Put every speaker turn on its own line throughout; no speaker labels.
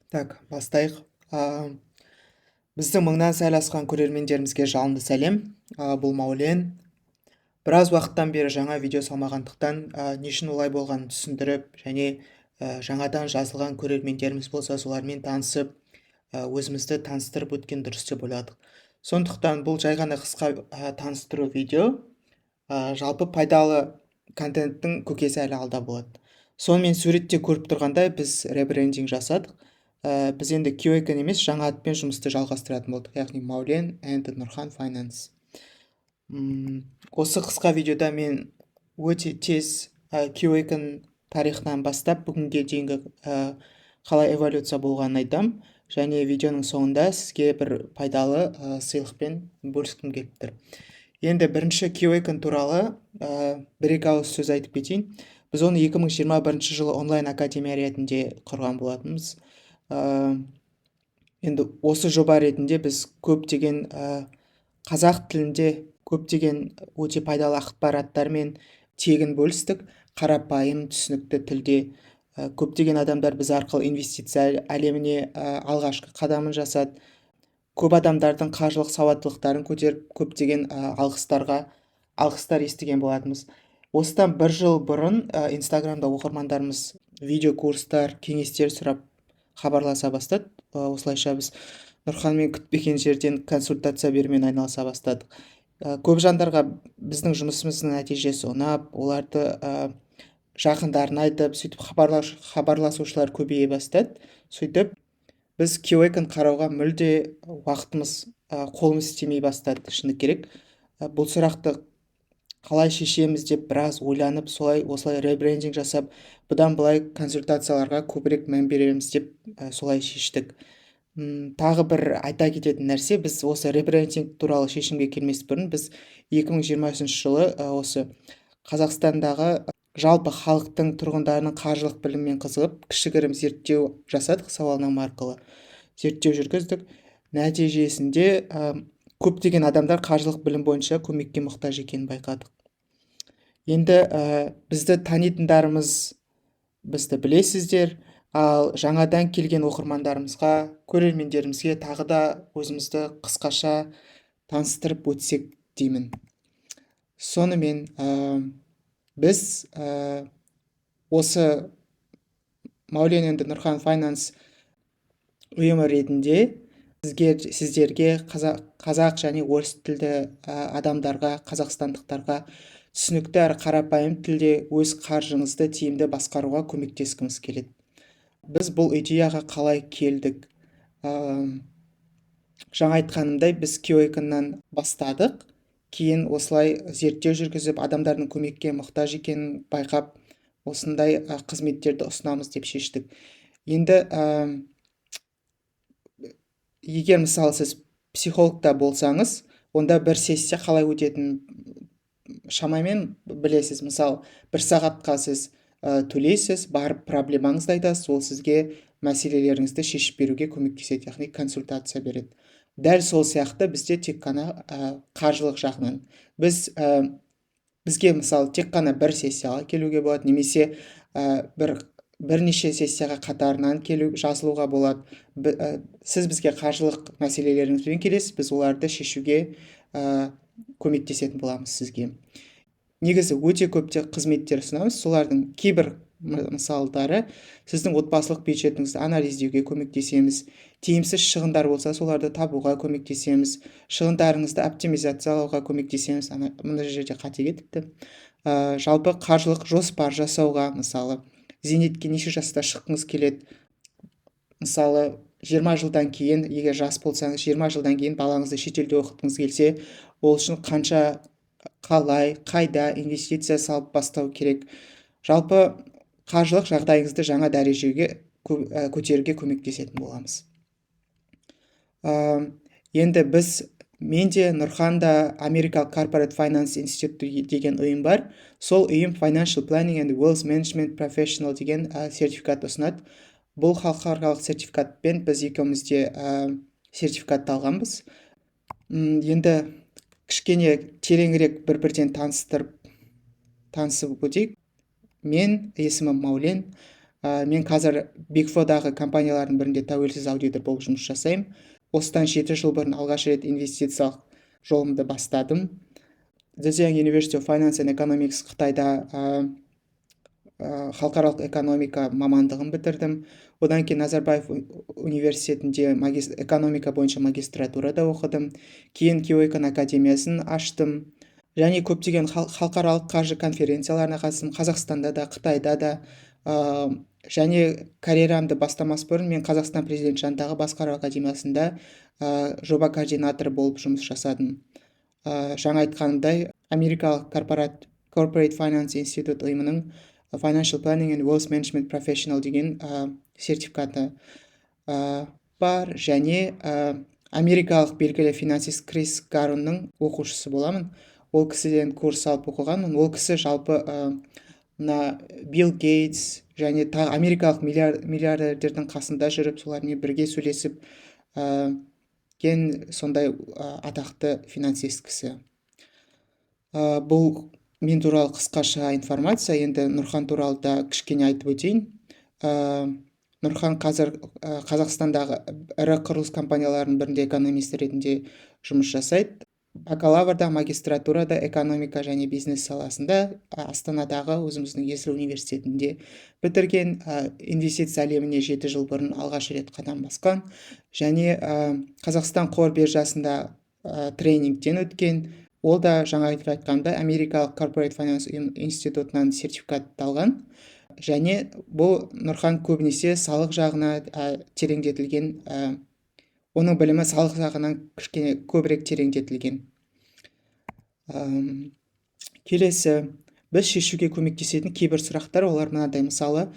Так, бастайық. Біздің мыңнан сәл асқан көрермендерімізге жалынды сәлем. Бұл Маулен. Біраз уақыттан бері жаңа видео салмағандықтан, не үшін олай болғанын түсіндіріп, және жаңадан жазылған көрермендеріміз болса, солармен танысып, өзімізді таныстырып өткен дұрыс деп ойладық. Сондықтан бұл жай ғана қысқа таныстыру видео, жалпы пайдалы контенттің көкесі әлі алда болады. Сонымен суретте көріп тұрғандай біз ребрендинг жасадық. Біз енді QAnon емес, жаңа атпен жұмысты жалғастыратын болдық, яғни Маулен and Нұрхан Finance. Осы қысқа видеода мен өте тез QAnon тарихынан бастап бүгінге дейінгі қалай эволюция болғанын айтам, және видеоның соңында сізге бір пайдалы сыйлықпен бөліскім келіп тұр. Енді бірінші QAnon туралы бір-екі ауыз сөз айтып кетейін. Біз оны 2021 жылы онлайн академия ретінде құрған болатынбыз. Енді осы жоба ретінде біз көптеген қазақ тілінде көптеген өте пайдалы ақпараттармен тегін бөлістік, қарапайым түсінікті тілде. Көптеген адамдар біз арқылы инвестиция әлеміне алғашқы қадамын жасады. Көп адамдардың қаржылық сауаттылықтарын көтеріп, көптеген алғыстар естіген болатынбыз. Осыдан бір жыл бұрын Инстаграмда оқырмандарымыз видео курстар, кеңестер сұрап хабарласа бастады. Осылайша біз Нұрханмен күтпеген жерден консультация берумен айналыса бастадық. Көп жандарға біздің жұмысымыздың нәтижесі ұнап, оларды жақындарын айтып, сөйтіп хабарласушылар көбейе бастады. Сөйтіп біз QAnon қарауға мүлде уақытымыз, қолымыз істемей бастады, шыны керек. Бұл сұрақты қалай шешеміз деп біраз ойланып, осылай ребрендинг жасап, бұдан былай консультацияларға көбірек мән береміз деп солай шештік. Тағы бір айта кететін нәрсе, біз осы ребрендинг туралы шешімге келмес бұрын, біз 2023 жылы осы Қазақстандағы жалпы халықтың тұрғындарының қаржылық біліммен қызығып, кішігірім зерттеу жасадық, сауалнама арқылы зерттеу жүргіздік. Нәтижесінде көптеген адамдар қаржылық білім бойынша көмекке мұқтаж екенін байқадық. Енді бізді танитындарымыз бізді білесіздер, ал жаңадан келген оқырмандарымызға, көрермендерімізге тағы да өзімізді қысқаша таныстырып өтсек деймін. Сонымен біз осы Маулен and Нұрхан Finance ұйымы ретінде сіздерге қазақ және орыс тілді адамдарға, қазақстандықтарға түсінікті әрі қарапайым тілде өз қаржыңызды тиімді басқаруға көмектескіміз келеді. Біз бұл идеяға қалай келдік? Жаңа айтқанымдай, біз QAnon-нан бастадық, кейін осылай зерттеу жүргізіп, адамдардың көмекке мұқтаж екенін байқап, осындай қызметтерді ұсынамыз деп шештік. Енді егер мысалы сіз психологта болсаңыз, онда бір сессия қалай өтетінін шамамен білесіз. Мысалы, 1 сағатқа сіз төлейсіз, барып проблемаңызды айтасыз, ол сізге мәселелеріңізді шешіп беруге көмектеседі, яғни консультация береді. Дәл сол сияқты бізде тек қана қаржылық жағынан. Бізге мысалы тек қана бір сессияға келуге болады, немесе бірнеше сессияға қатарынан жазылуға болады. Сіз бізге қаржылық мәселелеріңізбен келесіз, біз оларды шешуге көмектесетін боламыз сізге. Негізі өте көпте қызметтер ұсынамыз. Солардың кейбір мысалдары: сіздің отбасылық бюджетіңізді анализдеуге көмектесеміз, тиімсіз шығындар болса, соларды табуға көмектесеміз, шығындарыңызды оптимизациялауға көмектесеміз. Мына жерде қате кетіпті. Жалпы қаржылық жоспар жасауға, мысалы, зейнетке неше жаста шыққыңыз келеді, мысалы 20 жылдан кейін, егер жас болсаңыз, 20 жылдан кейін балаңызды шетелде оқытқыңыз келсе, ол үшін қанша, қалай, қайда инвестиция салып бастау керек? Жалпы қаржылық жағдайыңызды жаңа дәрежеге көтеруге көмектесетін боламыз. Енді мен де, Нұрхан да American Corporate Finance Institute деген ұйым бар. Сол ұйым Financial Planning and Wealth Management Professional деген сертификат ұсынады. Бұл халықаралық сертификатпен біз екеумізде сертификатты алғанбыз. Енді кішкене тереңірек бір-бірден танысып өтейік. Мен, есімім Маулен. Мен қазір Big Fourдағы компаниялардың бірінде тәуелсіз аудитор болып жұмыс жасаймын. Осыдан 7 жыл бұрын алғаш рет инвестициялық жолымды бастадым. Zhejiang University of Finance and Economics Қытайда халықаралық экономика мамандығын бітірдім. Одан кейін Назарбаев университетінде экономика бойынша магистратурада оқыдым. Кейін Киокан академиясын аштым. Және көптеген халықаралық қаржы конференцияларына қатыстым. Қазақстанда да, Қытайда да. Және карьерамды бастамас бұрын мен Қазақстан президенті жанындағы басқару академиясында жоба координаторы болып жұмыс жасадым. Жаңа айтқанымдай, америкалық Corporate Finance Institute ұйымының Financial Planning and Wealth Management Professional деген сертификаты бар. Және америкалық белгілі финансист Крис Гарунның оқушысы боламын. Ол кісіден курс алып оқығанмын. Ол кісі жалпы мына Билл Гейтс және америкалық миллиардердердің қасында жүріп, солармен бірге сөйлесіп сондай атақты финансист кісі. Бұл мен туралы қысқаша информация. Енді Нұрхан туралы да кішкене айтып өтейін. Нұрхан қазір Қазақстандағы ірі құрылыс компанияларының бірінде экономист ретінде жұмыс жасайды. Бакалаврда, магистратурада экономика және бизнес саласында Астанадағы өзіміздің есіл университетінде бітірген. Инвестиция әлеміне 7 жыл бұрын алғаш рет қадам басқан. Және Қазақстан қор биржасында тренингтен өткен. Ол да жаңа айтқанда америкалық Corporate Finance институтынан сертификат алған. Және бұл Нұрхан көбінесе салық жағына тереңдетілген, оның білімі салық жағынан кішкене көбірек тереңдетілген. Келесі, біз шешуге көмектесетін кейбір сұрақтар, олар мынадай. Мысалы,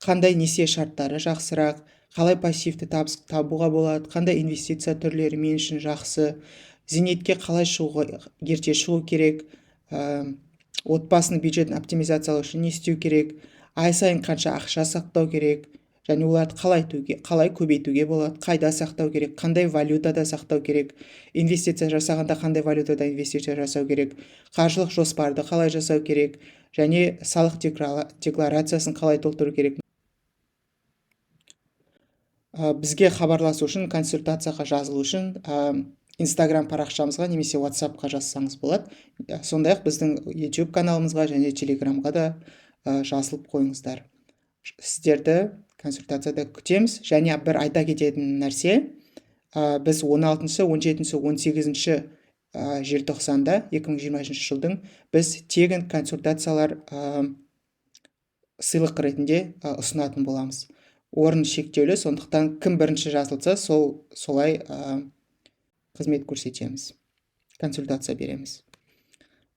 қандай несие шарттары жақсырақ, қалай пассивті табыс табуға болады, қандай инвестиция түрлері мен үшін жақсы, зейнетке қалай ерте шығу керек, отбасының бюджетін оптимизациялау үшін не істеу керек, ай сайын қанша ақша сақтау керек, және оларды қалай көбейтуге болады, қайда сақтау керек, қандай валютада сақтау керек, инвестиция жасағанда қандай валютада инвестиция жасау керек, қаржылық жоспарды қалай жасау керек, және салық декларациясын қалай толтыру керек. Бізге хабарласу үшін, консультацияға жазылу үшін Instagram парақшамызға немесе WhatsAppқа жазсаңыз болады. Сондай-ақ біздің YouTube каналымызға және Telegramға да жазылып қойыңыздар. Сіздерді консультацияда күтеміз. Және бір айта кететін нәрсе, біз 16-шы, 17-шы, 18-ші желтоқсанда 2023 жылдың біз тегін консультациялар сыйлық ретінде ұсынатын боламыз. Орын шектеулі, сондықтан кім бірінші жазылса, солай қызмет көрсетеміз, консультация береміз.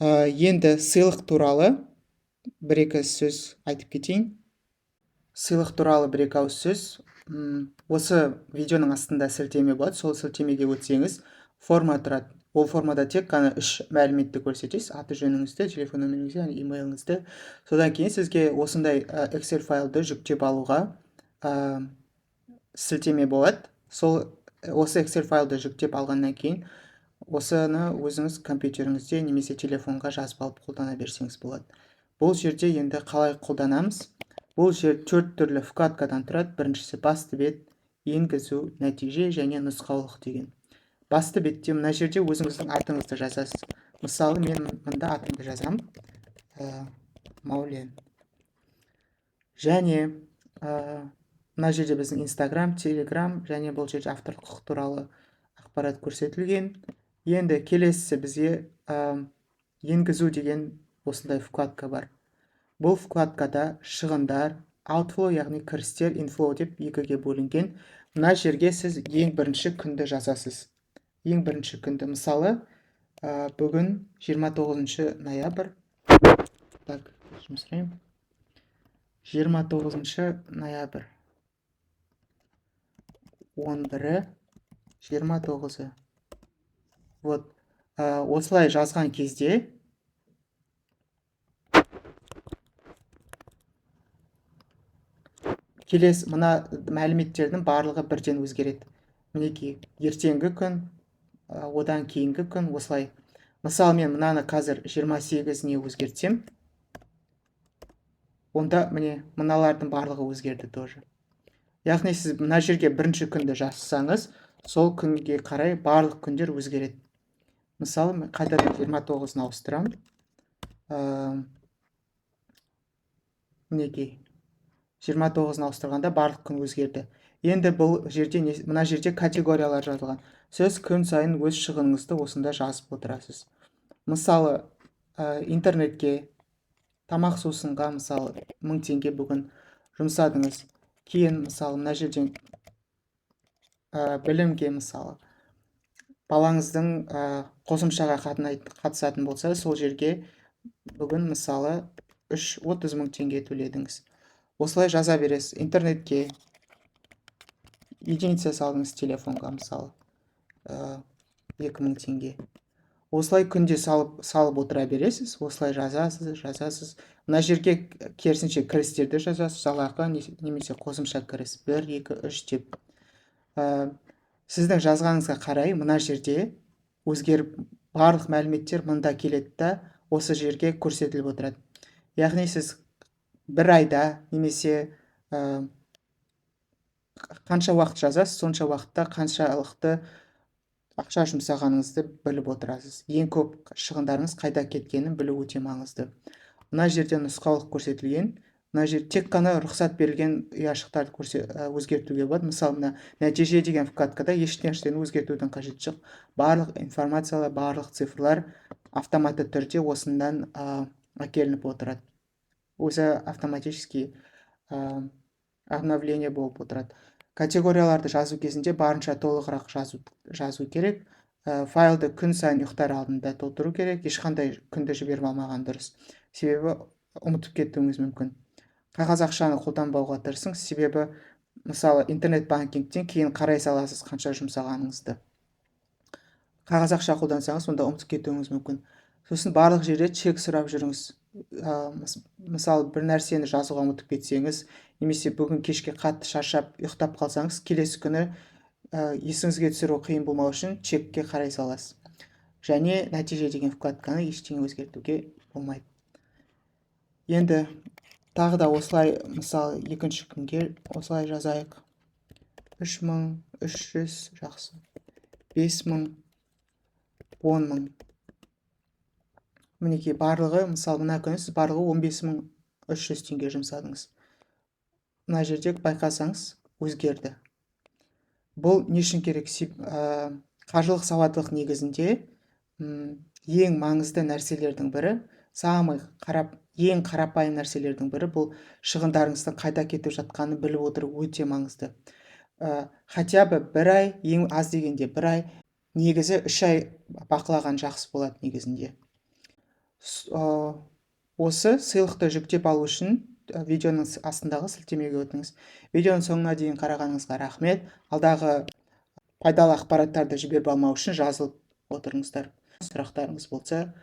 Енді сыйлық туралы бір-екі сөз айтып кетейін. Сыйлық туралы бір-екі ауыз сөз. Осы видеоның астында сілтеме болады. Сол сілтемеге өтсеңіз, форма тұрады. Ол формада тек қана 3 мәліметті көрсетесіз: аты жөніңізді, телефон нөміріңізді, және имейліңізді. Содан кейін сізге осындай Excel файлды жүктеп алуға сілтеме болады. Осы Excel файлды жүктеп алғаннан кейін осыны өзіңіз компьютеріңізде немесе телефонға жазып алып қолдана берсеңіз болады. Бұл жерде енді қалай қолданамыз? Бұл жер 4 түрлі вкладкадан тұрады. Біріншісі басты бет, енгізу, нәтиже және нұсқаулық деген. Басты бетте мына жерде өзіңіздің атыңызды жазасыз. Мысалы, мен мында атымды жазам, Маулен. Және мына жерде біздің Instagram, Telegram және бұл жерде авторлық құқық туралы ақпарат көрсетілген. Енді келесі бізге енгізу деген осындай вкладка бар. Бұл вкладкада шығындар, outflow, яғни кірістер, inflow деп екіге бөлінген. Мына жерге сіз ең бірінші күнді жазасыз. Ең бірінші күнді, мысалы, бүгін 29 ноябрь. Так, жұмысырайым. 29 ноябрь. 11-і, 29-і. Вот, осылай жазған кезде келесі мына мәліметтердің барлығы бірден өзгереді. Мінекей, ертеңгі күн, одан кейінгі күн, осылай. Мысалы, мен мынаны қазір 28-не өзгертсем, онда міне мыналардың барлығы өзгерді тоже. Яғни сіз мына жерге бірінші күнді жазсаңыз, сол күнге қарай барлық күндер өзгереді. Мысалы, мен қайтадан 29-ын ауыстырамын. Мінекей 29-ын ауыстырғанда барлық күн өзгерді. Енді бұл жерде мына жерде категориялар жазылған. Сіз күн сайын өз шығыныңызды осында жазып отырасыз. Мысалы, интернетке, тамақ сусынға мысалы 1000 теңге бүгін жұмсадыңыз. Кейін мысалы мына жерден білімге мысалы балаңыздың қосымшаға қатысатын болса, сол жерге бүгін мысалы 30 000 теңге төледіңіз. Осылай жаза бересіз. Интернетке единица салдыңыз, телефонға мысалы 2000 теңге. Осылай күнде салып отыра бересіз. Осылай жазасыз. Мына жерге керісінше кірістерді жазасыз. Жалақы немесе қосымша кіріс 1, 2, 3 деп. Сіздің жазғаныңызға қарай мына жерде өзгеріп барлық мәліметтер мында келеді да осы жерге көрсетіліп отырады. Яғни сіз бір айда немесе қанша уақыт жазасыз, сонша уақытта қаншалықты ақша жұмсағаныңызды біліп отырасыз. Ең көп шығындарыңыз қайда кеткенін білу өте маңызды. Мына жерде нұсқаулық көрсетілген. Мына жерде тек қана рұқсат берілген ұяшықтарды өзгертуге болады. Мысалы, мына нәтиже деген вкладкада ешнәрсені өзгертудің қажеті жоқ. Барлық информациялар, барлық цифрлар автоматты түрде осындан әкелініп отырады. Өзі автоматически обновление болып отырады. Категорияларды жазу кезінде барынша толығырақ жазу керек. Файлды күн сайын ұйықтар алдында толтыру керек. Ешқандай күнді жіберіп алмаған дұрыс. Себебі ұмытып кетуіңіз мүмкін. Қағаз ақшаны қолданбауға тырысыңыз. Себебі мысалы интернет банкингтен кейін қарай саласыз қанша жұмсағаныңызды. Қағаз ақша қолдансаңыз, онда ұмытып кетуіңіз мүмкін. Сосын барлық жерде чек сұрап жүріңіз. Мысалы, бір нәрсені жазуға ұмытып кетсеңіз, немесе бүгін кешке қатты шаршап ұйықтап қалсаңыз, келесі күні есіңізге түсіру қиын болмау үшін чекке қарай саласыз. Және нәтиже деген вкладканы ештеңе өзгертуге болмайды. Енді тағы да осылай, мысалы, екінші күнге осылай жазайық. 3300 жақсы. 5000, 10 000. Мінекей барлығы, мысалы, мына күні сіз барлығы 15300 теңге жұмсадыңыз. Мына жерде байқасаңыз өзгерді. Бұл не үшін керек? Қаржылық сауаттылық негізінде ең маңызды нәрселердің бірі, ең қарапайым нәрселердің бірі бұл шығындарыңыздың қайда кетіп жатқанын біліп отыру өте маңызды. Хотя бы бір ай, ең аз дегенде бір ай, негізі 3 ай бақылаған жақсы болады негізінде. Осы сыйлықты жүктеп алу үшін видеоның астындағы сілтемеге өтіңіз. Видеоның соңына дейін қарағаныңызға рахмет. Алдағы пайдалы ақпараттарды жіберіп алмау үшін жазылып отырыңыздар. Сұрақтарыңыз болса,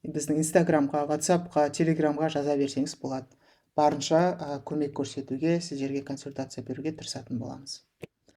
біздің Инстаграмға, WhatsAppқа, Телеграмға жаза берсеңіз болады. Барынша көмек көрсетуге, сіздерге консультация беруге тырысатын боламыз.